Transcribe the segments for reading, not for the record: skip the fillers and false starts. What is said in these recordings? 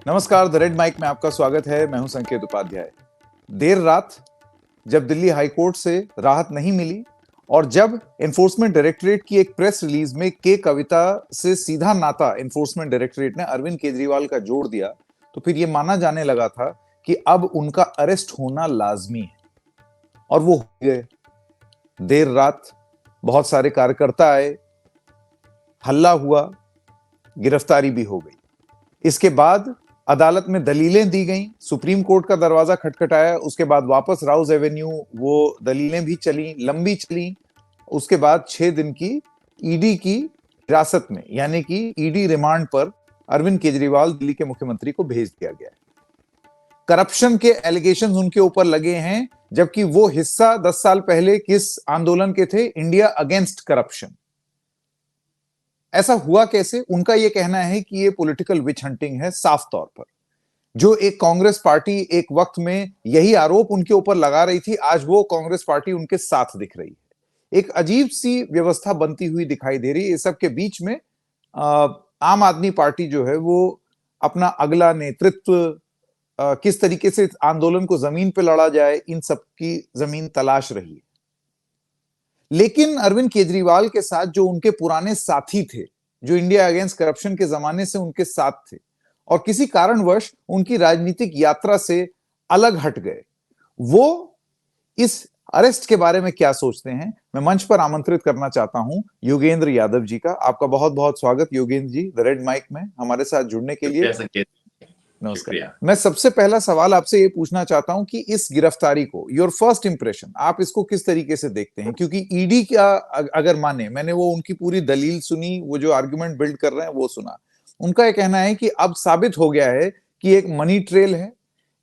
नमस्कार, the red mic में आपका स्वागत है। मैं हूं संकेत उपाध्याय। देर रात जब दिल्ली हाईकोर्ट से राहत नहीं मिली और जब एनफोर्समेंट डायरेक्टरेट की एक प्रेस रिलीज में के कविता से सीधा नाता एनफोर्समेंट डायरेक्टरेट ने अरविंद केजरीवाल का जोड़ दिया, तो फिर यह माना जाने लगा था कि अब उनका अरेस्ट होना लाजमी है। और वो हो गए। देर रात बहुत सारे कार्यकर्ता आए, हल्ला हुआ, गिरफ्तारी भी हो गई। इसके बाद अदालत में दलीलें दी गईं, सुप्रीम कोर्ट का दरवाजा खटखटाया, उसके बाद वापस राउज एवेन्यू वो दलीलें भी चली, लंबी चली। उसके बाद 6 दिन की ईडी की हिरासत में, यानी कि ईडी रिमांड पर अरविंद केजरीवाल दिल्ली के मुख्यमंत्री को भेज दिया गया है। करप्शन के एलिगेशंस उनके ऊपर लगे हैं, जबकि वो हिस्सा 10 साल पहले किस आंदोलन के थे? India against corruption. ऐसा हुआ कैसे? उनका यह कहना है कि यह पॉलिटिकल विच हंटिंग है। साफ तौर पर जो एक कांग्रेस पार्टी एक वक्त में यही आरोप उनके ऊपर लगा रही थी, आज वो कांग्रेस पार्टी उनके साथ दिख रही है। एक अजीब सी व्यवस्था बनती हुई दिखाई दे रही है। इस सब के बीच में आम आदमी पार्टी जो है वो अपना अगला नेतृत्व किस तरीके से आंदोलन को जमीन पे लड़ा जाए, इन सब की जमीन तलाश रही है। लेकिन अरविंद केजरीवाल के साथ जो उनके पुराने साथी थे, जो इंडिया अगेंस्ट करप्शन के जमाने से उनके साथ थे और किसी कारणवश उनकी राजनीतिक यात्रा से अलग हट गए, वो इस अरेस्ट के बारे में क्या सोचते हैं? मैं मंच पर आमंत्रित करना चाहता हूं योगेंद्र यादव जी का। आपका बहुत बहुत स्वागत Yogendra ji, the red mic में हमारे साथ जुड़ने के लिए। नमस्कार। मैं सबसे पहला सवाल आपसे ये पूछना चाहता हूं कि इस गिरफ्तारी को, योर फर्स्ट इंप्रेशन, आप इसको किस तरीके से देखते हैं? क्योंकि ईडी का अगर माने, मैंने वो उनकी पूरी दलील सुनी, वो जो आर्गुमेंट बिल्ड कर रहे हैं वो सुना। उनका यह कहना है कि अब साबित हो गया है कि एक मनी ट्रेल है,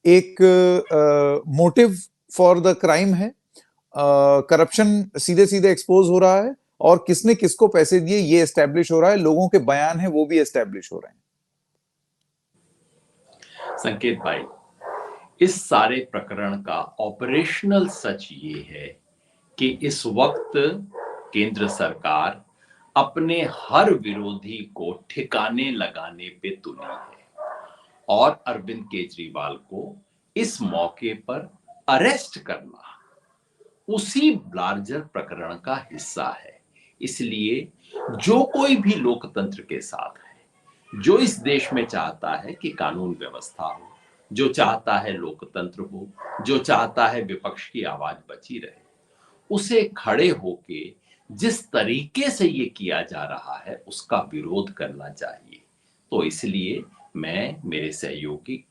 एक मोटिव फॉर द क्राइम है, करप्शन सीधे सीधे एक्सपोज हो रहा है और किसने किसको पैसे दिए ये एस्टेब्लिश हो रहा है, लोगों के बयान है वो भी एस्टेब्लिश हो रहे हैं। संकेत भाई, इस सारे प्रकरण का ऑपरेशनल सच ये है कि इस वक्त केंद्र सरकार अपने हर विरोधी को ठिकाने लगाने पे तुली है और अरविंद केजरीवाल को इस मौके पर अरेस्ट करना उसी लार्जर प्रकरण का हिस्सा है। इसलिए जो कोई भी लोकतंत्र के साथ है, जो इस देश में चाहता है कि कानून व्यवस्था हो, जो चाहता है लोकतंत्र हो, जो चाहता है विपक्ष की आवाज बची रहे, उसे खड़े होके जिस तरीके से ये किया जा रहा है उसका विरोध करना चाहिए। तो इसलिए मैं, मेरे सहयोगी,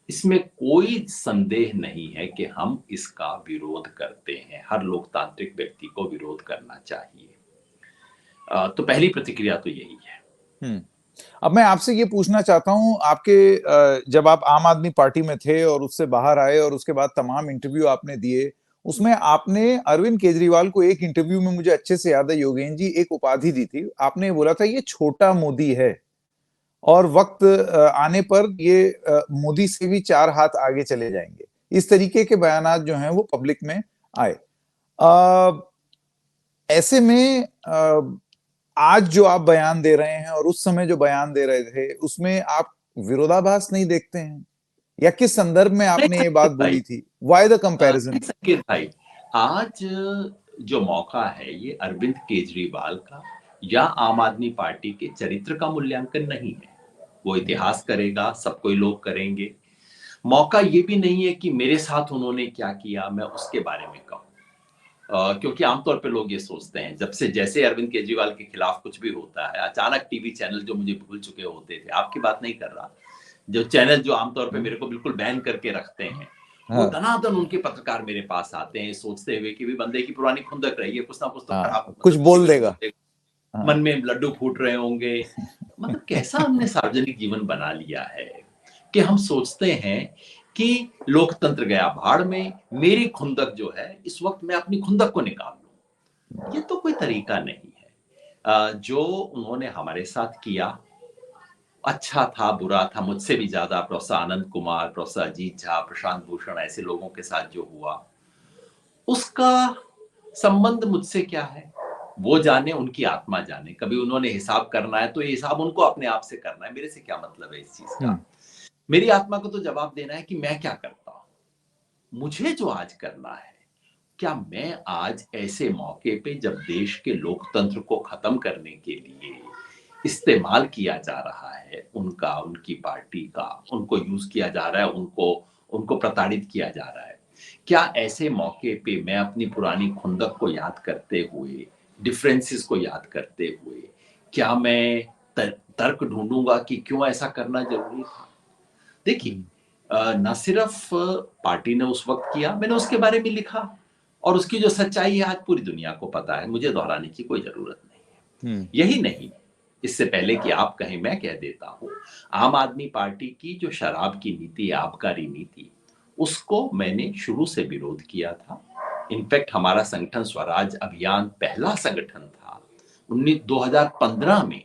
इसमें कोई संदेह नहीं है कि हम इसका विरोध करते हैं। हर लोकतांत्रिक व्यक्ति को विरोध करना चाहिए। तो पहली प्रतिक्रिया तो यही है। अब मैं आपसे ये पूछना चाहता हूं, आपके जब आप आम आदमी पार्टी में थे और उससे बाहर आए और उसके बाद तमाम इंटरव्यू आपने दिए, उसमें आपने अरविंद केजरीवाल को एक इंटरव्यू में, मुझे अच्छे से याद है योगेंद्र जी, एक उपाधि दी थी। आपने बोला था ये छोटा मोदी है और वक्त आने पर ये मोदी से भी 4 हाथ आगे चले जाएंगे। इस तरीके के बयानात जो हैं वो पब्लिक में आए। ऐसे में आज जो आप बयान दे रहे हैं और उस समय जो बयान दे रहे थे, उसमें आप विरोधाभास नहीं देखते हैं? या किस संदर्भ में आपने ये बात बोली थी? Why the comparison? संकेत भाई, आज जो मौका है ये अरविंद केजरीवाल का या आम आदमी पार्टी के चरित्र का मूल्यांकन नहीं है। वो इतिहास करेगा, सब कोई लोग करेंगे। मौका ये भी नहीं है कि मेरे साथ उन्होंने क्या किया मैं उसके बारे में कहूं। क्योंकि आमतौर पे लोग ये सोचते हैं, जब से जैसे अरविंद केजरीवाल के खिलाफ कुछ भी होता है, अचानक टीवी चैनल जो मुझे भूल चुके होते थे, आपकी बात नहीं कर रहा, जो चैनल जो आमतौर पे मेरे को बिल्कुल बैन करके रखते हैं, वो दनादन उनके पत्रकार मेरे पास आते हैं सोचते हुए कि भी बंदे की पुरानी खुंदक रही है, कुछ ना कुछ तो खराब कुछ बोल देगा, मन में लड्डू फूट रहे होंगे। मतलब कैसा हमने सार्वजनिक जीवन बना लिया है कि हम सोचते हैं कि लोकतंत्र गया भाड़ में, मेरी खुंदक जो है इस वक्त मैं अपनी खुंदक को निकाल लूं। ये तो कोई तरीका नहीं है। जो उन्होंने हमारे साथ किया, अच्छा था बुरा था, मुझसे भी ज्यादा प्रोफेसर आनंद कुमार, प्रोफेसर अजीत झा, प्रशांत भूषण, ऐसे लोगों के साथ जो हुआ, उसका संबंध मुझसे क्या है? वो जाने, उनकी आत्मा जाने। कभी उन्होंने हिसाब करना है तो ये हिसाब उनको अपने आप से करना है, मेरे से क्या मतलब है इस चीज का। मेरी आत्मा को तो जवाब देना है कि मैं क्या करता हूं, मुझे जो आज करना है, क्या मैं आज ऐसे मौके पे जब देश के लोकतंत्र को खत्म करने के लिए इस्तेमाल किया जा रहा है, उनका, उनकी पार्टी का, उनको यूज किया जा रहा है, उनको उनको प्रताड़ित किया जा रहा है, क्या ऐसे मौके पे मैं अपनी पुरानी खुंदक को याद करते हुए, डिफरेंसेस को याद करते हुए, क्या मैं तर्क ढूंढूंगा कि क्यों ऐसा करना जरूरी था। देखिए, न सिर्फ पार्टी ने उस वक्त किया, मैंने उसके बारे में लिखा, और उसकी जो सच्चाई है आज पूरी दुनिया को पता है, मुझे दोहराने की कोई जरूरत नहीं है। यही नहीं, इससे पहले कि आप कहें मैं कह देता हूं, आम आदमी पार्टी की जो शराब की नीति, आबकारी नीति, उसको मैंने शुरू से विरोध किया था। इनफैक्ट हमारा संगठन स्वराज अभियान पहला संगठन था 2015 में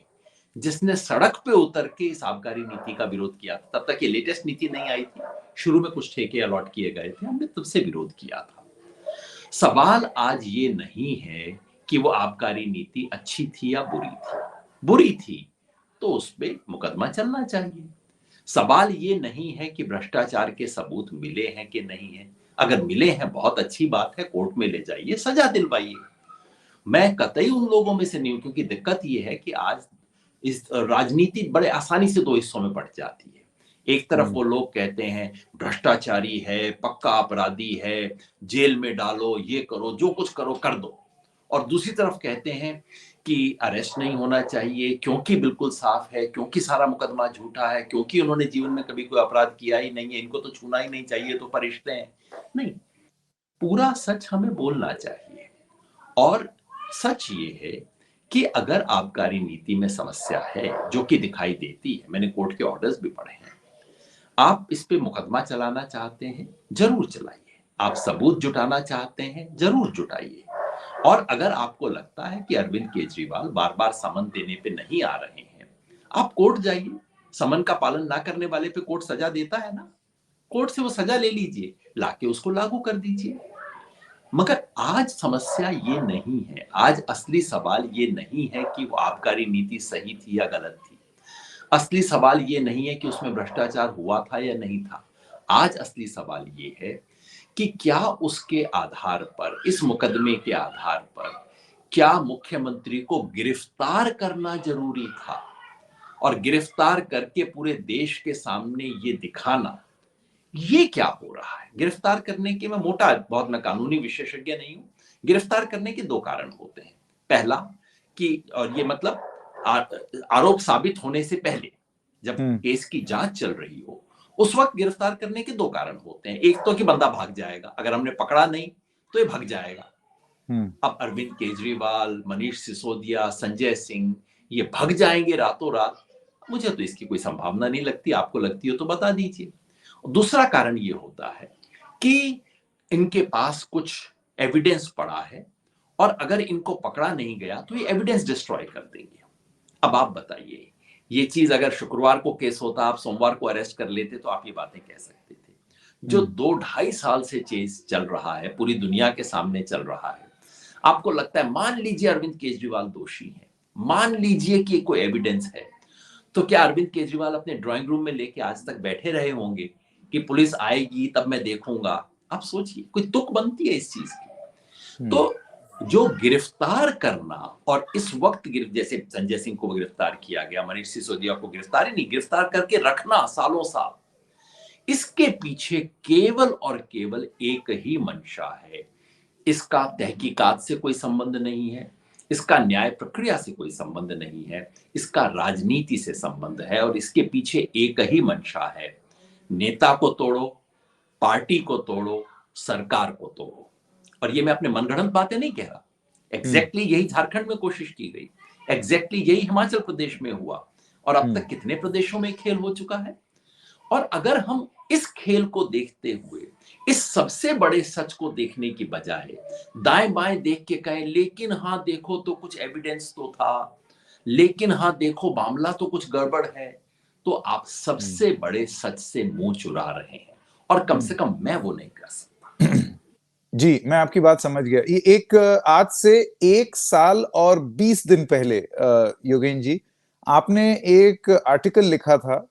जिसने सड़क पे उतर के इस आबकारी नीति का विरोध किया था। तब तक ये लेटेस्ट नीति नहीं आई थी, शुरू में कुछ ठेके अलॉट किए गए थे, हमने तब से विरोध किया था। सवाल आज ये नहीं है कि वो आबकारी नीति अच्छी थी या बुरी थी। बुरी थी तो उस पे मुकदमा चलना चाहिए। सवाल ये नहीं है कि भ्रष्टाचार के सबूत मिले हैं कि नहीं है। अगर मिले हैं बहुत अच्छी बात है, कोर्ट में ले जाइए, सजा दिलवाइए। मैं कतई उन लोगों में से नहीं हूं, क्योंकि दिक्कत ये है कि आज इस राजनीति बड़े आसानी से दो हिस्सों में बढ़ जाती है। एक तरफ वो लोग कहते हैं भ्रष्टाचारी है, पक्का अपराधी है, जेल में डालो, ये करो, जो कुछ करो कर दो, और दूसरी तरफ कहते हैं कि अरेस्ट नहीं होना चाहिए क्योंकि बिल्कुल साफ है, क्योंकि सारा मुकदमा झूठा है, क्योंकि उन्होंने जीवन में कभी कोई अपराध किया ही नहीं है, इनको तो छूना ही नहीं चाहिए, तो फरिश्ते हैं। नहीं, पूरा सच हमें बोलना चाहिए। और सच ये है कि अगर आबकारी नीति में समस्या है, जो कि दिखाई देती है, मैंने कोर्ट के ऑर्डर्स भी पढ़े हैं, आप इस पे मुकदमा चलाना चाहते हैं, जरूर चलाइए। आप सबूत जुटाना चाहते हैं, जरूर जुटाइए। और अगर आपको लगता है कि अरविंद केजरीवाल बार बार समन देने पे नहीं आ रहे हैं, आप कोर्ट जाइए। समन का पालन ना करने वाले पे कोर्ट सजा देता है ना, कोर्ट से वो सजा ले लीजिए, लाके उसको लागू कर दीजिए। मगर आज समस्या ये नहीं है, आज असली सवाल ये नहीं है कि वो आबकारी नीति सही थी या गलत थी। असली सवाल ये नहीं है कि उसमें भ्रष्टाचार हुआ था या नहीं था। आज असली सवाल ये है कि क्या उसके आधार पर, इस मुकदमे के आधार पर, क्या मुख्यमंत्री को गिरफ्तार करना जरूरी था, और गिरफ्तार करके पूरे देश के सामने ये दिखाना, ये क्या हो रहा है। गिरफ्तार करने के, मैं मोटा बहुत, मैं कानूनी विशेषज्ञ नहीं हूं, गिरफ्तार करने के दो कारण होते हैं। पहला कि, और ये मतलब आरोप साबित होने से पहले, जब केस की जांच चल रही हो, उस वक्त गिरफ्तार करने के दो कारण होते हैं। एक तो कि बंदा भाग जाएगा, अगर हमने पकड़ा नहीं तो ये भाग जाएगा। अब अरविंद केजरीवाल, मनीष सिसोदिया, संजय सिंह, ये भाग जाएंगे रातों रात, मुझे तो इसकी कोई संभावना नहीं लगती। आपको लगती हो तो बता दीजिए। दूसरा कारण ये होता है कि इनके पास कुछ एविडेंस पड़ा है, और अगर इनको पकड़ा नहीं गया तो ये एविडेंस डिस्ट्रॉय कर देंगे। अब आप बताइए, ये चीज अगर शुक्रवार को केस होता, आप सोमवार को अरेस्ट कर लेते, तो आप ये बातें कह सकते थे। जो 2-2.5 साल से केस चल रहा है, पूरी दुनिया के सामने चल रहा है, आपको लगता है, मान लीजिए अरविंद केजरीवाल दोषी है, मान लीजिए कि कोई एविडेंस है, तो क्या अरविंद केजरीवाल अपने ड्राइंग रूम में लेके आज तक बैठे रहे होंगे कि पुलिस आएगी तब मैं देखूंगा? आप सोचिए, कोई तुक बनती है इस चीज की। तो जो गिरफ्तार करना, और इस वक्त जैसे संजय सिंह को गिरफ्तार किया गया, मनीष सिसोदिया को गिरफ्तार ही नहीं, गिरफ्तार करके रखना सालों साल, इसके पीछे केवल और केवल एक ही मंशा है। इसका तहकीकात से कोई संबंध नहीं है, इसका न्याय प्रक्रिया से कोई संबंध नहीं है, इसका राजनीति से संबंध है, और इसके पीछे एक ही मंशा है, नेता को तोड़ो, पार्टी को तोड़ो, सरकार को तोड़ो। और ये मैं अपने मनगढ़ंत बातें नहीं कह रहा, एग्जैक्टली यही झारखंड में कोशिश की गई, एग्जैक्टली यही हिमाचल प्रदेश में हुआ, और अब तक कितने प्रदेशों में खेल हो चुका है। और अगर हम इस खेल को देखते हुए, इस सबसे बड़े सच को देखने की बजाय दाएं बाएं देख के कहें, लेकिन हाँ देखो तो कुछ एविडेंस तो था, लेकिन हाँ देखो मामला तो कुछ गड़बड़ है, तो आप सबसे बड़े सच से मुंह चुरा रहे हैं, और कम से कम मैं वो नहीं कर सकता। जी, मैं आपकी बात समझ गया। ये एक आज से 1 साल और 20 दिन पहले योगेन जी, आपने एक आर्टिकल लिखा था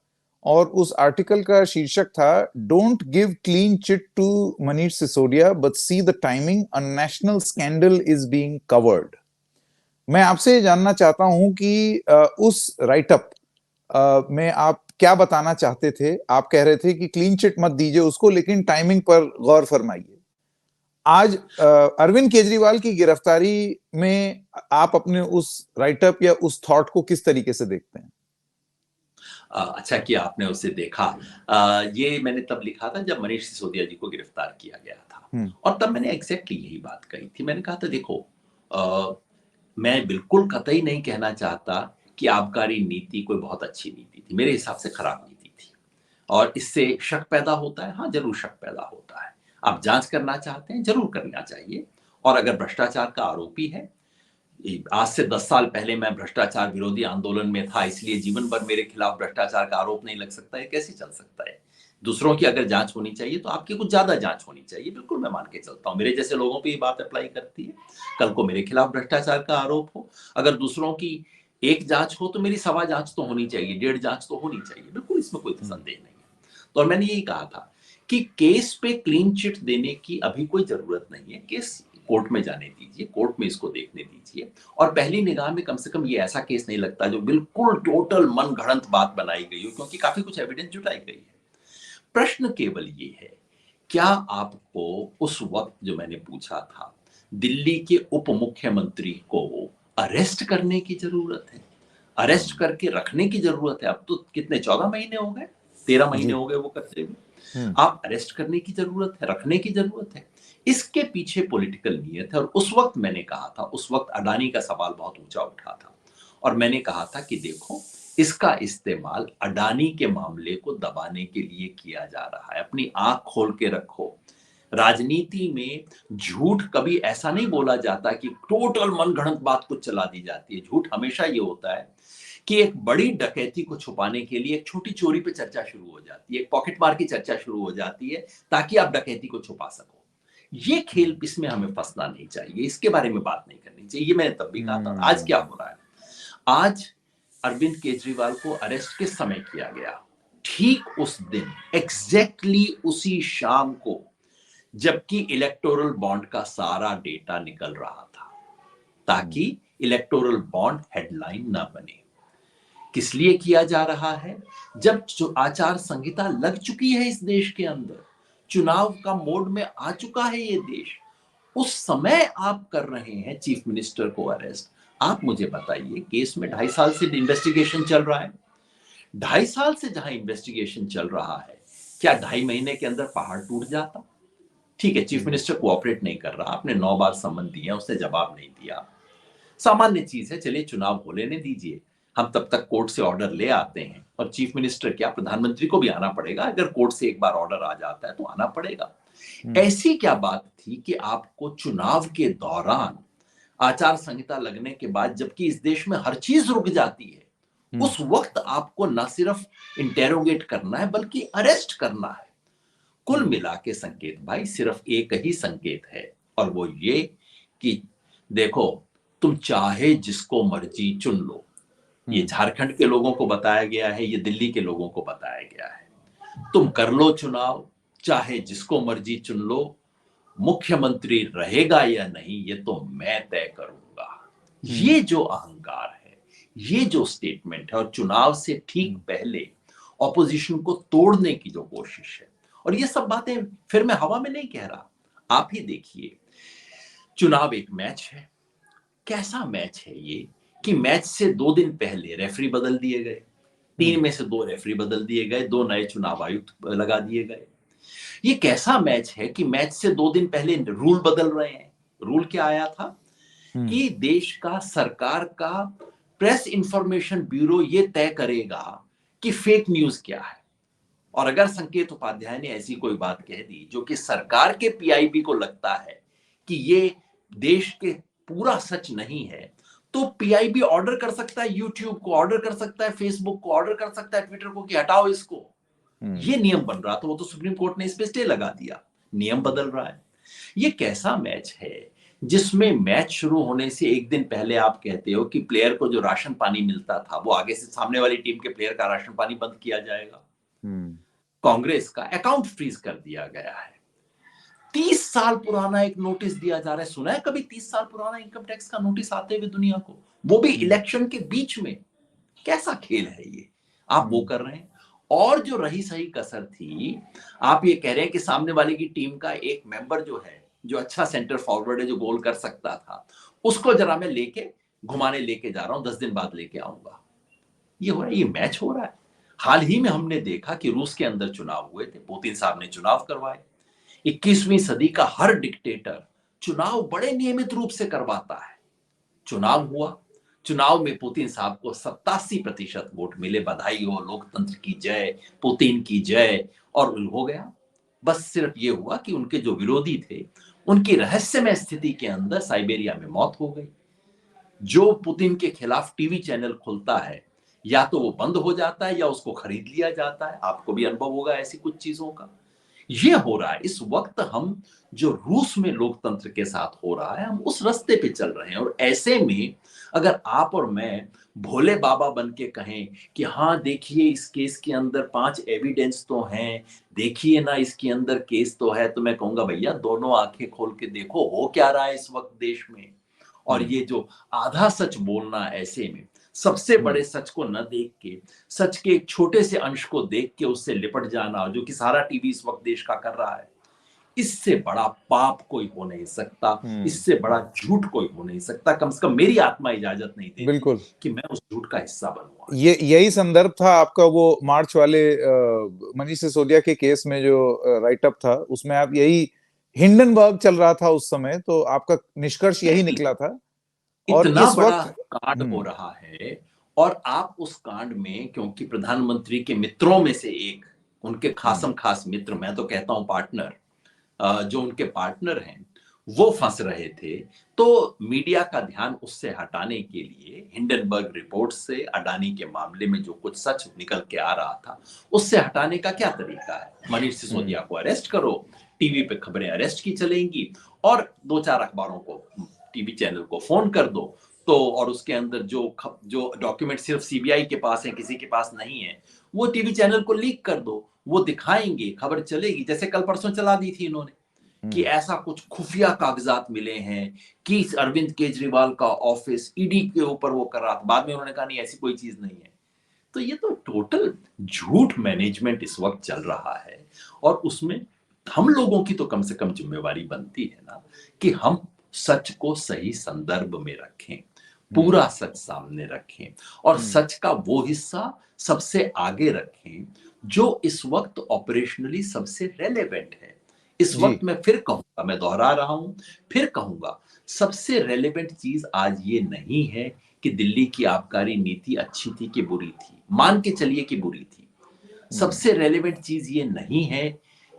और उस आर्टिकल का शीर्षक था don't give clean chit to Manish Sisodia but see the timing a national scandal is being covered. मैं आपसे ये जानना चाहता हूं कि उस राइटअप में आप क्या बताना चाहते थे। आप कह रहे थे कि क्लीन चिट मत दीजिए उसको, लेकिन टाइमिंग पर गौर फरमाइए। आज अरविंद केजरीवाल की गिरफ्तारी में आप अपने उस राइटअप या उस थॉट को किस तरीके से देखते हैं? अच्छा किया आपने उसे देखा। ये मैंने तब लिखा था जब मनीष सिसोदिया जी को गिरफ्तार किया गया था हम्म। और तब मैंने एग्जैक्टली यही बात कही थी। मैंने कहा था देखो, अ, मैं बिल्कुल कतई नहीं कहना चाहता कि आबकारी नीति कोई बहुत अच्छी नीति थी। मेरे हिसाब से खराब नीति थी और इससे शक पैदा होता है। हाँ, ज़रूर शक पैदा होता है। आप जाँच करना चाहते हैं, ज़रूर करना चाहिए और अगर भ्रष्टाचार का आरोपी है, आज से 10 साल पहले मैं भ्रष्टाचार विरोधी आंदोलन में था, इसलिए जीवन भर मेरे खिलाफ भ्रष्टाचार का आरोप नहीं लग सकता। ये कैसे चल सकता है? दूसरों की अगर जांच होनी चाहिए तो आपकी कुछ ज्यादा जांच होनी चाहिए। बिल्कुल मैं मान के चलता हूं, मेरे जैसे लोगों पे ये बात अप्लाई करती है। कल को मेरे खिलाफ भ्रष्टाचार का आरोप हो, अगर दूसरों की एक जांच हो तो मेरी सवा जांच तो होनी चाहिए, 1.5 जांच तो होनी चाहिए। बिल्कुल, इसमें कोई संदेह नहीं है। तो और मैंने यही कहा था कि केस पे क्लीन चिट देने की अभी कोई जरूरत नहीं है। केस कोर्ट में जाने दीजिए, कोर्ट में इसको देखने दीजिए और पहली निगाह में कम से कम ये ऐसा केस नहीं लगता जो बिल्कुल टोटल मन गढ़ंत बात बनाई गई हो, क्योंकि काफी कुछ एविडेंस जुटाई गई है। प्रश्न केवल ये है, क्या आपको उस वक्त जो मैंने पूछा था, दिल्ली के उप मुख्यमंत्री को अरेस्ट करने की जरूरत है, अरेस्ट करके रखने की जरूरत है? अब तो कितने 14 महीने हो गए, 13 महीने जी। हो गए वो करते हुए। हम्म। आप अरेस्ट करने की जरूरत है, रखने की जरूरत है। इसके पीछे पॉलिटिकल नियत है और उस वक्त मैंने कहा था, उस वक्त अडानी का सवाल बहुत ऊंचा उठा था और मैंने कहा था कि देखो, इसका इस्तेमाल अडानी के मामले को दबाने के लिए किया जा रहा है। अपनी आंख खोल के रखो। राजनीति में झूठ कभी ऐसा नहीं बोला जाता कि टोटल मनगढ़ंत बात कुछ चला दी जाती है। झूठ हमेशा ये होता है कि एक बड़ी डकैती को छुपाने के लिए एक छोटी चोरी पे चर्चा शुरू हो जाती है, एक पॉकेट मार की चर्चा शुरू हो जाती है ताकि आप डकैती को छुपा सको। ये खेल, इसमें हमें फंसना नहीं चाहिए, इसके बारे में बात नहीं करनी चाहिए। ये मैंने तब भी कहा था। आज क्या हो रहा है? आज अरविंद केजरीवाल को अरेस्ट किस समय किया गया? ठीक उस दिन, एग्जैक्टली उसी शाम को, जबकि इलेक्टोरल बॉन्ड का सारा डेटा निकल रहा था, ताकि इलेक्टोरल बॉन्ड हेडलाइन ना बने। किस लिए किया जा रहा है? जब आचार संहिता लग चुकी है इस देश के अंदर, चुनाव का मोड में आ चुका है ये देश, उस समय आप कर रहे हैं चीफ मिनिस्टर को अरेस्ट। आप मुझे बताइए, केस में 2.5 साल से इन्वेस्टिगेशन चल रहा है। 2.5 साल से जहां इन्वेस्टिगेशन चल रहा है, क्या 2.5 महीने के अंदर पहाड़ टूट जाता? ठीक है, चीफ मिनिस्टर कोऑपरेट नहीं कर रहा, आपने 9 बार समन दिया, उसने जवाब नहीं दिया, सामान्य चीज है। चलिए, चुनाव हो लेने दीजिए, हम तब तक कोर्ट से ऑर्डर ले आते हैं। और चीफ मिनिस्टर क्या, प्रधानमंत्री को भी आना पड़ेगा। अगर कोर्ट से एक बार ऑर्डर आ जाता है तो आना पड़ेगा। ऐसी क्या बात थी कि आपको चुनाव के दौरान, आचार संहिता लगने के बाद, जबकि इस देश में हर चीज रुक जाती है, उस वक्त आपको न सिर्फ इंटेरोगेट करना है बल्कि अरेस्ट करना है? कुल मिला के संकेत भाई सिर्फ एक ही संकेत है और वो ये कि देखो, तुम चाहे जिसको मर्जी चुन लो। ये झारखंड के लोगों को बताया गया है, ये दिल्ली के लोगों को बताया गया है। तुम कर लो चुनाव, चाहे जिसको मर्जी चुन लो, मुख्यमंत्री रहेगा या नहीं ये तो मैं तय करूंगा। ये जो अहंकार है, ये जो स्टेटमेंट है, और चुनाव से ठीक पहले ऑपोजिशन को तोड़ने की जो कोशिश है, और ये सब बातें फिर मैं हवा में नहीं कह रहा। आप ही देखिए, चुनाव एक मैच है। कैसा मैच है ये कि मैच से 2 दिन पहले रेफरी बदल दिए गए, 3 में से 2 रेफरी बदल दिए गए, 2 नए चुनाव आयुक्त लगा दिए गए। ये कैसा मैच है कि मैच से 2 दिन पहले रूल बदल रहे हैं? रूल क्या आया था कि देश का, सरकार का प्रेस इंफॉर्मेशन ब्यूरो ये तय करेगा कि फेक न्यूज क्या है। और अगर संकेत उपाध्याय ने ऐसी कोई बात कह दी जो कि सरकार के पीआईबी को लगता है कि ये देश के पूरा सच नहीं है, तो पीआईबी ऑर्डर कर सकता है, यूट्यूब को ऑर्डर कर सकता है, फेसबुक को ऑर्डर कर सकता है, ट्विटर को कि हटाओ इसको। ये नियम बन रहा था, वो तो सुप्रीम कोर्ट ने इस पे स्टे लगा दिया। नियम बदल रहा है। ये कैसा मैच है जिसमें मैच शुरू होने से एक दिन पहले आप कहते हो कि प्लेयर को जो राशन पानी मिलता था वो आगे से सामने वाली टीम के प्लेयर का राशन पानी बंद किया जाएगा। कांग्रेस का अकाउंट फ्रीज कर दिया गया है। 30 साल पुराना एक नोटिस दिया जा रहा है। सुना है कभी 30 साल पुराना इनकम टैक्स का नोटिस आते हुए दुनिया को, वो भी इलेक्शन के बीच में? कैसा खेल है ये? आप वो कर रहे हैं। और जो रही सही कसर थी, आप ये कह रहे हैं कि सामने वाले की टीम का एक मेंबर जो है, जो अच्छा सेंटर फॉरवर्ड है, जो गोल कर सकता था, उसको जरा मैं लेके घुमाने लेके जा रहा हूं, 10 दिन बाद लेके आऊंगा। ये हो रहा है, ये मैच हो रहा है। हाल ही में हमने देखा कि रूस के अंदर चुनाव हुए थे, पुतिन साहब ने चुनाव करवाए। 21वीं सदी का हर डिक्टेटर चुनाव बड़े नियमित रूप से करवाता है। चुनाव हुआ, चुनाव में पुतिन साहब को 87% वोट मिले। बधाई हो, लोकतंत्र की जय, पुतिन की जय। और हो गया। बस सिर्फ ये हुआ कि उनके जो विरोधी थे, उनकी रहस्यमय स्थिति के अंदर साइबेरिया में मौत हो गई। जो पुतिन के खिलाफ टीवी चैनल खुलता है, या तो वो बंद हो जाता है या उसको खरीद लिया जाता है। आपको भी अनुभव होगा ऐसी कुछ चीजों का। ये हो रहा है इस वक्त। हम जो रूस में लोकतंत्र के साथ हो रहा है, हम उस रास्ते पे चल रहे हैं। और ऐसे में अगर आप और मैं भोले बाबा बन के कहें कि हाँ देखिए इस केस के अंदर 5 एविडेंस तो हैं, देखिए ना इसके अंदर केस तो है, तो मैं कहूंगा भैया दोनों आंखें खोल के देखो हो क्या रहा है इस वक्त देश में। और ये जो आधा सच बोलना, ऐसे में सबसे बड़े सच को न देख के, सच के एक छोटे से अंश को देख के उससे लिपट जाना, जो कि सारा टीवी इस वक्त देश का कर रहा है, इससे बड़ा पाप कोई हो नहीं सकता, इससे बड़ा झूठ कोई हो नहीं सकता। कम से कम मेरी आत्मा इजाजत नहीं देती बिल्कुल कि मैं उस झूठ का हिस्सा बनूं। ये यही संदर्भ था आपका वो मार्च वाले मनीष सिसोदिया के केस में जो राइटअप था, उसमें आप यही हिंडनबर्ग चल रहा था उस समय, तो आपका निष्कर्ष यही निकला था। और इतना इस बड़ा वक्त कांड हो रहा है, और आप उस कांड में, क्योंकि प्रधानमंत्री के मित्रों में से एक, उनके खासम खास मित्र, मैं तो कहता हूं पार्टनर, जो उनके पार्टनर हैं, वो फंस रहे थे। तो मीडिया का ध्यान उससे हटाने के लिए हिंडनबर्ग रिपोर्ट से, अडानी के मामले में जो कुछ सच निकल के आ रहा था, उससे हटाने का क्या तरीका है? मनीष सिसोदिया को अरेस्ट करो, टीवी पे खबरें अरेस्ट की चलेंगी, और 2-4 अखबारों को, टीवी चैनल को फोन कर दो, तो और उसके अंदर जो डॉक्यूमेंट सिर्फ सीबीआई के पास है, किसी के पास नहीं है, वो टीवी चैनल को लीक कर दो, वो दिखाएंगे, खबर चलेगी। जैसे कल परसों चला दी थी इन्होंने कि ऐसा कुछ खुफिया कागजात मिले हैं कि अरविंद केजरीवाल का ऑफिस ईडी के ऊपर वो कर रहा था। बाद में उन्होंने कहा नहीं ऐसी कोई चीज नहीं है। तो ये तो टोटल झूठ मैनेजमेंट इस वक्त चल रहा है। और उसमें हम लोगों की तो कम से कम जिम्मेवारी बनती है ना कि हम सच को सही संदर्भ में रखें, पूरा सच सामने रखें, और सच का वो हिस्सा सबसे आगे रखें जो इस वक्त ऑपरेशनली सबसे रेलेवेंट है। इस वक्त मैं फिर कहूंगा, मैं दोहरा रहा हूं, फिर कहूंगा, सबसे रेलेवेंट चीज आज ये नहीं है कि दिल्ली की आबकारी नीति अच्छी थी कि बुरी थी, मान के चलिए कि बुरी थी। सबसे रेलेवेंट चीज ये नहीं है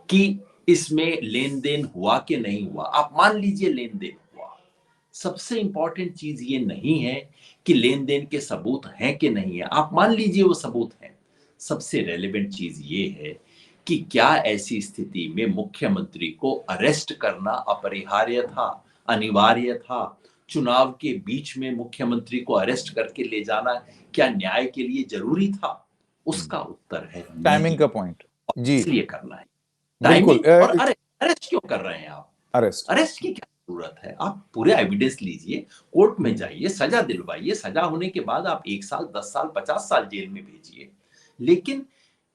कि इसमें लेन देन हुआ कि नहीं हुआ, आप मान लीजिए लेन देन हुआ। सबसे इंपॉर्टेंट चीज ये नहीं है कि लेन देन के सबूत हैं कि नहीं है, आप मान लीजिए वो सबूत हैं। सबसे रेलेवेंट चीज ये है कि क्या ऐसी स्थिति में मुख्यमंत्री को अरेस्ट करना अपरिहार्य था, अनिवार्य था? चुनाव के बीच में मुख्यमंत्री को अरेस्ट करके ले जाना क्या न्याय के लिए जरूरी था? उसका उत्तर है टाइमिंग नहीं। का पॉइंट। जी इसलिए करना है बिल्कुल। टाइमिंग। और अरेस्ट क्यों कर रहे हैं आप? अरेस्ट अरेस्ट की क्या जरूरत है? आप पूरे एविडेंस लीजिए, कोर्ट में जाइए, सजा दिलवाइए, सजा होने के बाद आप 1 साल, 10 साल, 50 साल जेल में भेजिए। लेकिन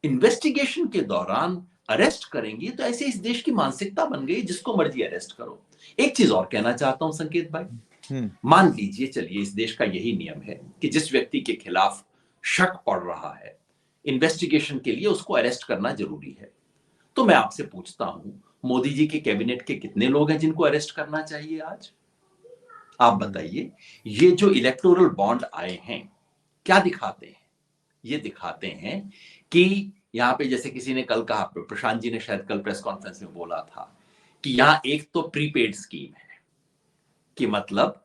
इन्वेस्टिगेशन के दौरान अरेस्ट करेंगे तो ऐसे इस देश की मानसिकता बन गई, जिसको मर्जी अरेस्ट करो। एक चीज और कहना चाहता हूं संकेत भाई, मान लीजिए, चलिए इस देश का यही नियम है कि जिस व्यक्ति के खिलाफ शक पड़ रहा है, इन्वेस्टिगेशन के लिए उसको अरेस्ट करना जरूरी है। तो मैं आपसे पूछता हूं, मोदी जी के कैबिनेट के कितने लोग हैं जिनको अरेस्ट करना चाहिए आज? आप बताइए। ये जो इलेक्टोरल बॉन्ड आए हैं, क्या दिखाते हैं? ये दिखाते हैं कि यहां पे, जैसे किसी ने कल कहा, प्रशांत जी ने शायद कल प्रेस कॉन्फ्रेंस में बोला था कि यहां एक तो प्रीपेड स्कीम है, कि मतलब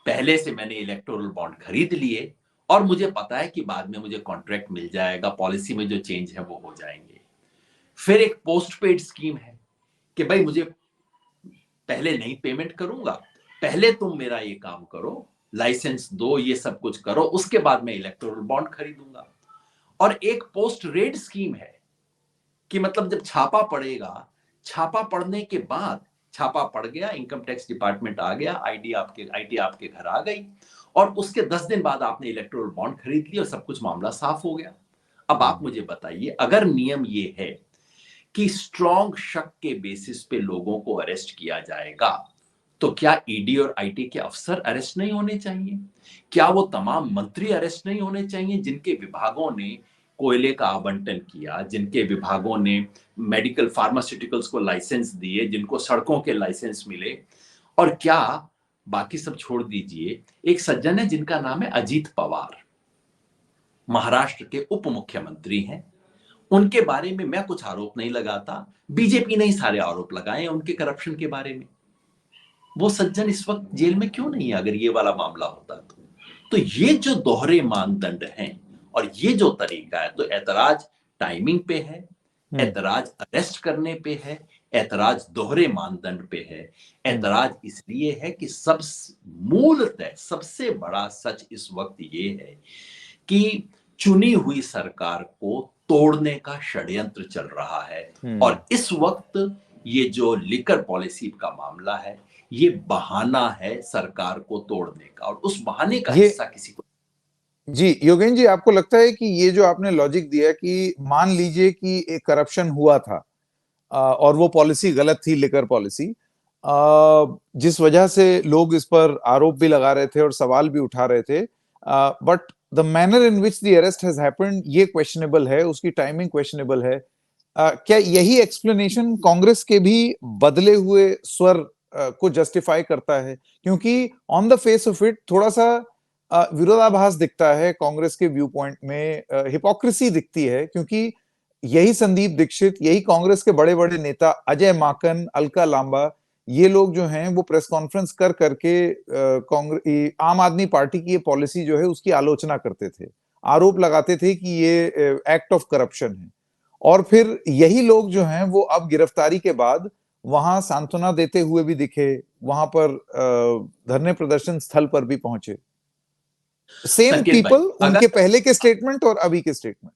पहले से मैंने इलेक्टोरल बॉन्ड खरीद लिए और मुझे पता है कि बाद में मुझे कॉन्ट्रैक्ट मिल जाएगा, पॉलिसी में जो चेंज है वो हो जाएंगे। फिर एक पोस्ट पेड स्कीम है कि भाई मुझे पहले नहीं पेमेंट करूंगा, पहले तुम मेरा ये काम करो, लाइसेंस दो, ये सब कुछ करो, उसके बाद मैं इलेक्टोरल बॉन्ड खरीदूंगा। और एक पोस्ट रेड स्कीम है कि मतलब जब छापा पड़ेगा, छापा पड़ने के बाद, छापा पड़ गया, इनकम टैक्स डिपार्टमेंट आ गया, आईटी आपके घर आ गई, और उसके 10 दिन बाद आपने इलेक्टोरल बॉन्ड खरीद लिया और सब कुछ मामला साफ हो गया। अब आप मुझे बताइए, अगर नियम ये है कि स्ट्रॉन्ग शक के बेसिस पे लोगों को अरेस्ट किया जाएगा, तो क्या ईडी और आईटी के अफसर अरेस्ट नहीं होने चाहिए? क्या वो तमाम मंत्री अरेस्ट नहीं होने चाहिए जिनके विभागों ने कोयले का आवंटन किया, जिनके विभागों ने मेडिकल फार्मास्यूटिकल्स को लाइसेंस दिए, जिनको सड़कों के लाइसेंस मिले? और क्या, बाकी सब छोड़ दीजिए, एक सज्जन है जिनका नाम है अजीत पवार, महाराष्ट्र के उप मुख्यमंत्री हैं, उनके बारे में मैं कुछ आरोप नहीं लगाता, बीजेपी ने ही सारे आरोप लगाए हैं उनके करप्शन के बारे में। वो सज्जन इस वक्त जेल में क्यों नहीं है अगर ये वाला मामला होता तो ये जो दोहरे मानदंड हैं और ये जो तरीका है, तो ऐतराज टाइमिंग पे है, ऐतराज अरेस्ट करने पे है, ऐतराज दोहरे मानदंड पे है, ऐतराज इसलिए है कि सब मूलतः सबसे बड़ा सच इस वक्त ये है कि चुनी हुई सरकार को तोड़ने का षड्यंत्र चल रहा है। और इस वक्त ये जो लिकर पॉलिसी का मामला है, ये बहाना है सरकार को तोड़ने का, और उस बहाने का हिस्सा किसी को। जी योगेन जी, आपको लगता है कि ये जो आपने लॉजिक दिया कि मान लीजिए कि एक करप्शन हुआ था और वो पॉलिसी गलत थी, लिकर पॉलिसी, जिस वजह से लोग इस पर आरोप भी लगा रहे थे और सवाल भी उठा रहे थे, but the manner in which the arrest has happened ये क्वेश्चनेबल है, उसकी टाइमिंग क्वेश्चनेबल है। क्या यही एक्सप्लेनेशन कांग्रेस के भी बदले हुए स्वर को जस्टिफाई करता है? क्योंकि on the face of it थोड़ा सा विरोधाभास दिखता है कांग्रेस के व्यू पॉइंट में, हिपोक्रेसी दिखती है, क्योंकि यही संदीप दीक्षित, यही कांग्रेस के बड़े बड़े नेता अजय माकन, अलका लांबा, ये लोग जो हैं वो प्रेस कॉन्फ्रेंस कर करके कांग्रेस, आम आदमी पार्टी की ये पॉलिसी जो है उसकी आलोचना करते थे, आरोप लगाते थे कि ये एक्ट ऑफ करप्शन है। और फिर यही लोग जो हैं वो अब गिरफ्तारी के बाद वहां सांत्वना देते हुए भी दिखे, वहां पर धरने प्रदर्शन स्थल पर भी पहुंचे। सेम पीपल, उनके पहले के स्टेटमेंट और अभी के स्टेटमेंट।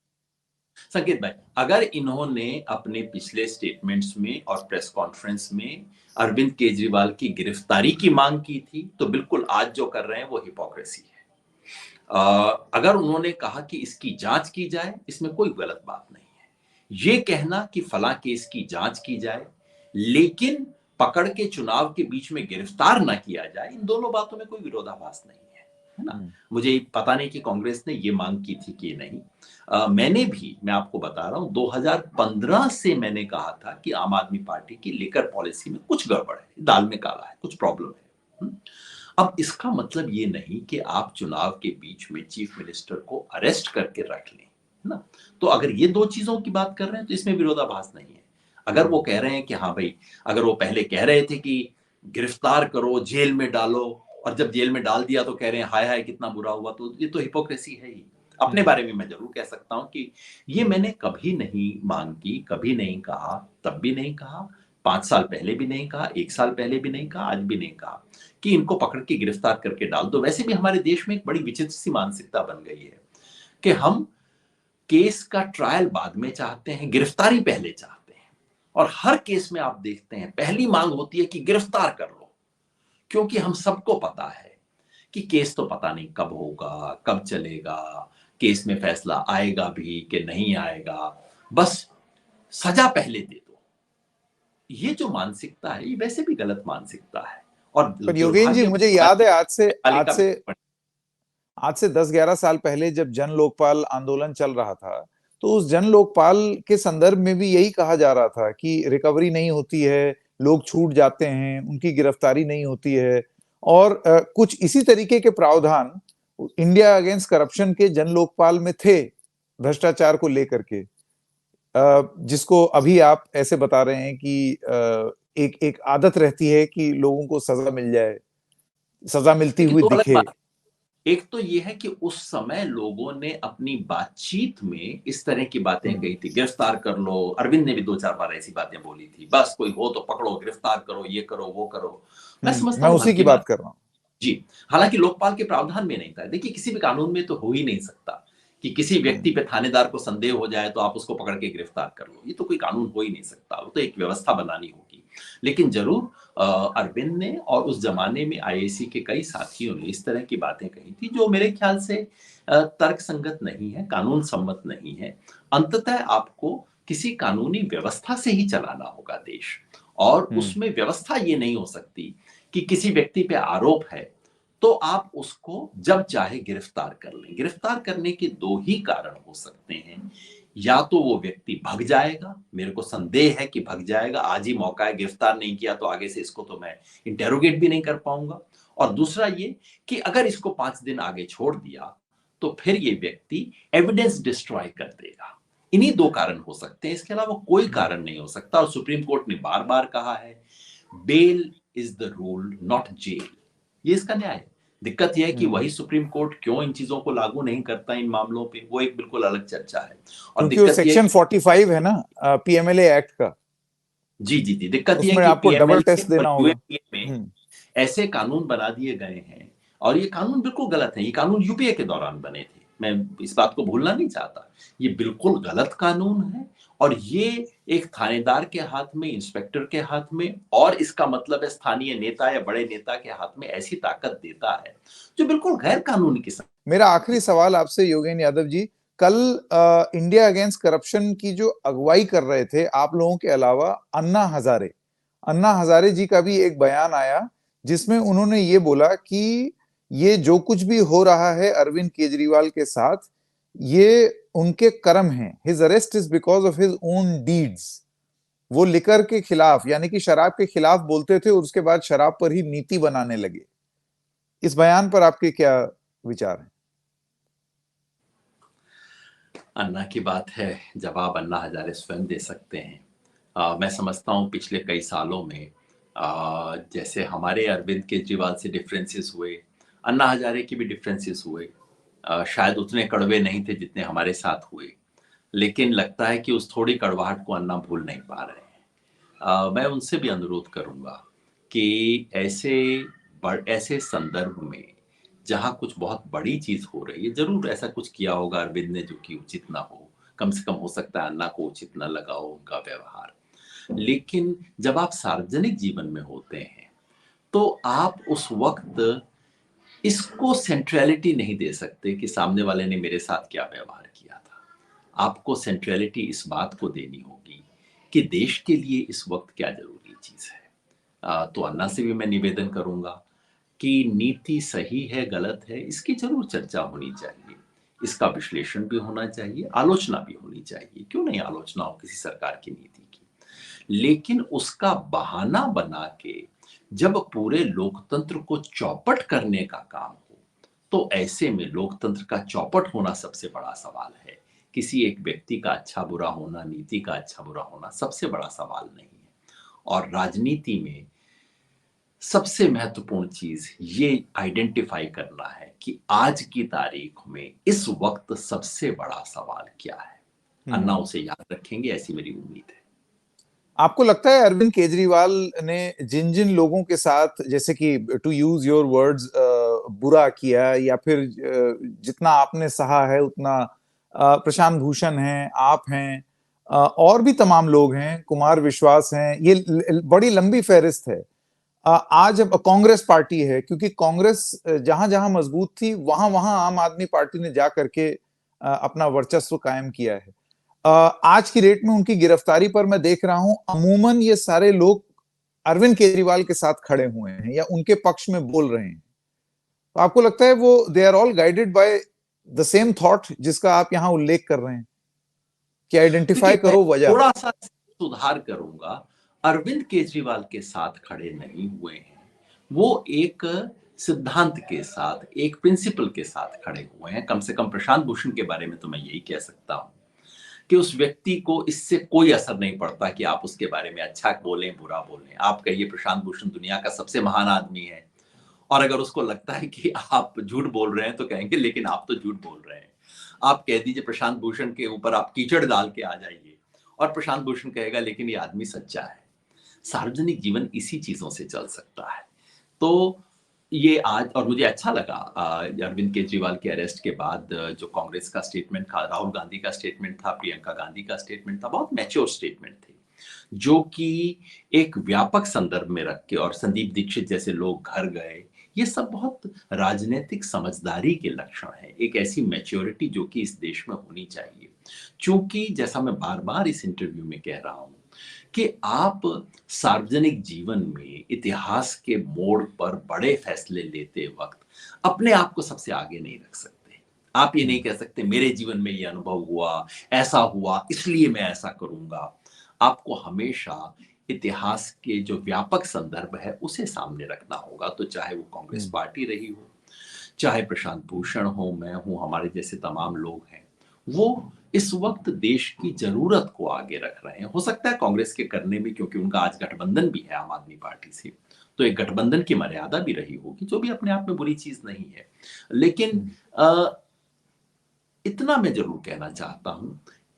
संकेत भाई, अगर इन्होंने अपने पिछले स्टेटमेंट्स में और प्रेस कॉन्फ्रेंस में अरविंद केजरीवाल की गिरफ्तारी की मांग की थी, तो बिल्कुल आज जो कर रहे हैं वो हिपोक्रेसी है। अगर उन्होंने कहा कि इसकी जांच की जाए, इसमें कोई गलत बात नहीं है। ये कहना कि फला केस की जांच की जाए लेकिन पकड़ के चुनाव के बीच में गिरफ्तार ना किया जाए, इन दोनों बातों में कोई विरोधाभास नहीं है ना। मुझे पता नहीं कि कांग्रेस ने ये मांग की थी कि नहीं। मैं आपको बता रहा हूं, 2015 से मैंने कहा था कि आम आदमी पार्टी की लिकर पॉलिसी में कुछ गड़बड़ है, दाल में काला है, कुछ प्रॉब्लम है। अब इसका मतलब ये नहीं कि आप चुनाव के बीच में चीफ मिनिस्टर को अरेस्ट करके रख लें, है ना। तो अगर ये दो चीजों की बात कर रहे हैं तो इसमें विरोधाभास नहीं है। अगर वो कह रहे हैं कि हाँ भाई, अगर वो पहले कह रहे थे कि गिरफ्तार करो, जेल में डालो, और जब जेल में डाल दिया तो कह रहे हैं हाय हाय कितना बुरा हुआ, तो ये तो हिपोक्रेसी है ही। अपने बारे में मैं जरूर कह सकता हूं कि ये मैंने कभी नहीं मांग की, कभी नहीं कहा, तब भी नहीं कहा, 5 साल पहले भी नहीं कहा, 1 साल पहले भी नहीं कहा, आज भी नहीं कहा कि इनको पकड़ के गिरफ्तार करके डाल दो। वैसे भी हमारे देश में एक बड़ी विचित्र सी मानसिकता बन गई है कि हम केस का ट्रायल बाद में चाहते हैं, गिरफ्तारी पहले चाहते हैं, और हर केस में आप देखते हैं पहली मांग होती है कि गिरफ्तार कर लो, क्योंकि हम सबको पता है कि केस तो पता नहीं कब होगा, कब चलेगा, केस में फैसला आएगा भी कि नहीं आएगा, बस सजा पहले दे दो। ये जो मानसिकता है ये वैसे भी गलत मानसिकता है। और पर योगेन जी, मुझे याद है आज से 10-11 साल पहले जब जन लोकपाल आंदोलन चल रहा था, तो उस जन लोकपाल के संदर्भ में भी यही कहा जा रहा था कि रिकवरी नहीं होती है, लोग छूट जाते हैं, उनकी गिरफ्तारी नहीं होती है, और कुछ इसी तरीके के प्रावधान इंडिया अगेंस्ट करप्शन के जन लोकपाल में थे, भ्रष्टाचार को लेकर के, जिसको अभी आप ऐसे बता रहे हैं कि एक आदत रहती है कि लोगों को सजा मिल जाए, सजा मिलती हुई तो अलग दिखे। बात एक तो ये है कि उस समय लोगों ने अपनी बातचीत में इस तरह की बातें कही थी, गिरफ्तार कर लो। अरविंद ने भी 2-4 बार ऐसी बातें बोली थी, बस कोई हो तो पकड़ो, गिरफ्तार करो, ये करो, वो करो। मैं समझता मैं हूँ उसी की हल्की बात बात कर रहा हूँ। जी। हालांकि लोकपाल के प्रावधान में नहीं था। देखिए, किसी भी कानून में तो हो ही नहीं सकता कि किसी व्यक्ति पे थानेदार को संदेह हो जाए तो आप उसको पकड़ के गिरफ्तार कर लो। ये तो कोई कानून हो ही नहीं सकता, वो तो एक व्यवस्था बनानी होगी। लेकिन जरूर अरविंद ने और उस जमाने में आईएसी के कई साथियों ने इस तरह की बातें कही थी जो मेरे ख्याल से तर्क संगत नहीं है, कानून सम्मत नहीं है। अंततः आपको किसी कानूनी व्यवस्था से ही चलाना होगा देश, और उसमें व्यवस्था ये नहीं हो सकती कि किसी व्यक्ति पे आरोप है तो आप उसको जब चाहे गिरफ्तार कर लें। गिरफ्तार करने के दो ही कारण हो सकते हैं, या तो वो व्यक्ति भग जाएगा, मेरे को संदेह है कि भग जाएगा, आज ही मौका है, गिरफ्तार नहीं किया तो आगे से इसको तो मैं इंटेरोगेट भी नहीं कर पाऊंगा। और दूसरा ये कि अगर इसको 5 दिन आगे छोड़ दिया तो फिर ये व्यक्ति एविडेंस डिस्ट्रॉय कर देगा। इन्हीं दो कारण हो सकते हैं, इसके अलावा कोई कारण नहीं हो सकता। और सुप्रीम कोर्ट ने बार बार कहा है, bail is the rule not jail. ये इसका न्याय है। दिक्कत यह है कि वही सुप्रीम कोर्ट क्यों इन चीजों को लागू नहीं करता इन मामलों पे, वो एक बिल्कुल अलग चर्चा है। और क्योंकि वो दिक्कत यह है सेक्शन 45 है ना, पीएमएलए एक्ट का, जी जी जी, दिक्कत यह है उसमें कि आपको डबल पीएमएलए टेस्ट और देना होगा। यूएपीए में ऐसे कानून बना दिए गए हैं, और ये कानून बिल्कुल गलत है। ये कानून यूपीए के दौरान बने थे, मैं इस बात को भूलना नहीं चाहता। ये बिल्कुल गलत कानून है, और ये एक थानेदार के हाथ में, इंस्पेक्टर के हाथ में, और इसका मतलब है स्थानीय नेता या बड़े नेता के हाथ में ऐसी ताकत देता है जो बिल्कुल गैर कानूनी किस्म। मेरा आखिरी सवाल आपसे योगेन यादव जी, कल इंडिया अगेंस्ट करप्शन की जो अगुवाई कर रहे थे आप लोगों के अलावा अन्ना हजारे जी का भी एक बयान आया जिसमें उन्होंने ये बोला कि ये जो कुछ भी हो रहा है अरविंद केजरीवाल के साथ, ये उनके कर्म हैं। His arrest is because of his own deeds. वो लिकर के खिलाफ यानी कि शराब के खिलाफ बोलते थे और उसके बाद शराब पर ही नीति बनाने लगे। इस बयान पर आपके क्या विचार हैं? अन्ना की बात है, जवाब अन्ना हजारे स्वयं दे सकते हैं। मैं समझता हूँ पिछले कई सालों में जैसे हमारे अरविंद केजरीवाल से डिफरेंसेस हुए, अन्ना हजारे के भी डिफरेंसेस हुए। शायद उतने कड़वे नहीं थे जितने हमारे साथ हुए, लेकिन लगता है कि उस थोड़ी कड़वाहट को अन्ना भूल नहीं पा रहे हैं। मैं उनसे भी अनुरोध करूंगा कि ऐसे संदर्भ में जहां कुछ बहुत बड़ी चीज हो रही है, जरूर ऐसा कुछ किया होगा अरविंद ने जो कि उचित ना हो। कम से कम हो सकता है अन्ना को उचित ना लगा हो उनका व्यवहार। लेकिन जब आप सार्वजनिक जीवन में होते हैं तो आप उस वक्त इसको सेंट्रलिटी नहीं दे सकते कि सामने वाले ने मेरे साथ क्या व्यवहार किया था। आपको सेंट्रलिटी इस बात को देनी होगी कि देश के लिए इस वक्त क्या जरूरी चीज है। तो अन्ना से भी मैं निवेदन करूंगा कि नीति सही है गलत है इसकी जरूर चर्चा होनी चाहिए, इसका विश्लेषण भी होना चाहिए, आलोचना भी होनी चाहिए। क्यों नहीं आलोचना हो किसी सरकार की नीति की। लेकिन उसका बहाना बना के जब पूरे लोकतंत्र को चौपट करने का काम हो, तो ऐसे में लोकतंत्र का चौपट होना सबसे बड़ा सवाल है। किसी एक व्यक्ति का अच्छा बुरा होना, नीति का अच्छा बुरा होना सबसे बड़ा सवाल नहीं है। और राजनीति में सबसे महत्वपूर्ण चीज ये आइडेंटिफाई करना है कि आज की तारीख में इस वक्त सबसे बड़ा सवाल क्या है। अन्ना उसे याद रखेंगे, ऐसी मेरी उम्मीद है। आपको लगता है अरविंद केजरीवाल ने जिन जिन लोगों के साथ, जैसे कि टू यूज योर वर्ड्स, बुरा किया, या फिर जितना आपने सहा है उतना, प्रशांत भूषण हैं, आप हैं, और भी तमाम लोग हैं, कुमार विश्वास हैं, ये बड़ी लंबी फहरिस्त है। आज अब कांग्रेस पार्टी है, क्योंकि कांग्रेस जहां जहां मजबूत थी वहां वहां आम आदमी पार्टी ने जा करके अपना वर्चस्व कायम किया है। आज की डेट में उनकी गिरफ्तारी पर मैं देख रहा हूं अमूमन ये सारे लोग अरविंद केजरीवाल के साथ खड़े हुए हैं या उनके पक्ष में बोल रहे हैं। तो आपको लगता है वो they are all guided by the same thought जिसका आप यहां उल्लेख कर रहे हैं, कि आइडेंटिफाई देखिए, मैं करो वजह? थोड़ा सा सुधार करूंगा। अरविंद केजरीवाल के साथ खड़े नहीं हुए हैं, वो एक सिद्धांत के साथ, एक प्रिंसिपल के साथ खड़े हुए हैं। कम से कम प्रशांत भूषण के बारे में तो मैं यही कह सकता हूं कि उस व्यक्ति को इससे कोई असर नहीं पड़ता कि आप उसके बारे में अच्छा बोलें बुरा बोलें। आप कहिए प्रशांत भूषण दुनिया का सबसे महान आदमी है, और अगर उसको लगता है कि आप झूठ बोल रहे हैं तो कहेंगे लेकिन आप तो झूठ बोल रहे हैं। आप कह दीजिए प्रशांत भूषण के ऊपर आप कीचड़ डाल के आ जाइए, और प्रशांत भूषण कहेगा लेकिन ये आदमी सच्चा है। सार्वजनिक जीवन इसी चीजों से चल सकता है। तो ये आज, और मुझे अच्छा लगा अरविंद केजरीवाल के अरेस्ट के बाद जो कांग्रेस का स्टेटमेंट था, राहुल गांधी का स्टेटमेंट था, प्रियंका गांधी का स्टेटमेंट था, बहुत मैच्योर स्टेटमेंट थे, जो कि एक व्यापक संदर्भ में रख के, और संदीप दीक्षित जैसे लोग घर गए, ये सब बहुत राजनीतिक समझदारी के लक्षण है, एक ऐसी मैच्योरिटी जो कि इस देश में होनी चाहिए। चूंकि जैसा मैं बार बार इस इंटरव्यू में कह रहा हूं कि आप सार्वजनिक जीवन में इतिहास के मोड़ पर बड़े फैसले लेते वक्त अपने आप को सबसे आगे नहीं रख सकते। आप ये नहीं कह सकते मेरे जीवन में ये अनुभव हुआ, ऐसा हुआ, इसलिए मैं ऐसा करूंगा। आपको हमेशा इतिहास के जो व्यापक संदर्भ है उसे सामने रखना होगा। तो चाहे वो कांग्रेस पार्टी रही हो, चाहे प्रशांत भूषण हो, मैं हूं, हमारे जैसे तमाम लोग हैं, वो इस वक्त देश की जरूरत को आगे रख रहे हैं। हो सकता है कांग्रेस के करने में, क्योंकि उनका आज गठबंधन भी है आम आदमी पार्टी से, तो एक गठबंधन की मर्यादा भी रही होगी, जो भी अपने आप में बुरी चीज नहीं है। लेकिन इतना मैं जरूर कहना चाहता हूं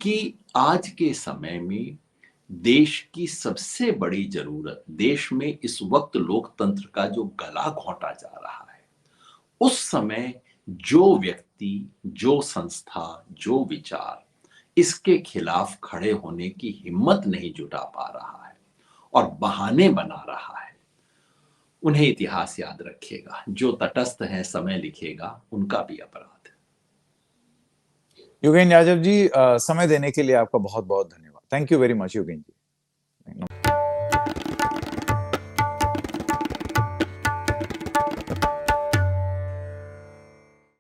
कि आज के समय में देश की सबसे बड़ी जरूरत, देश में इस वक्त लोकतंत्र का जो गला घोंटा जा रहा है, उस समय जो व्यक्ति, जो संस्था, जो विचार इसके खिलाफ खड़े होने की हिम्मत नहीं जुटा पा रहा है और बहाने बना रहा है, उन्हें इतिहास याद रखेगा। जो तटस्थ है समय लिखेगा, उनका भी अपराध है। योगेन यादव जी, समय देने के लिए आपका बहुत बहुत धन्यवाद। Thank you very much Yogen ji.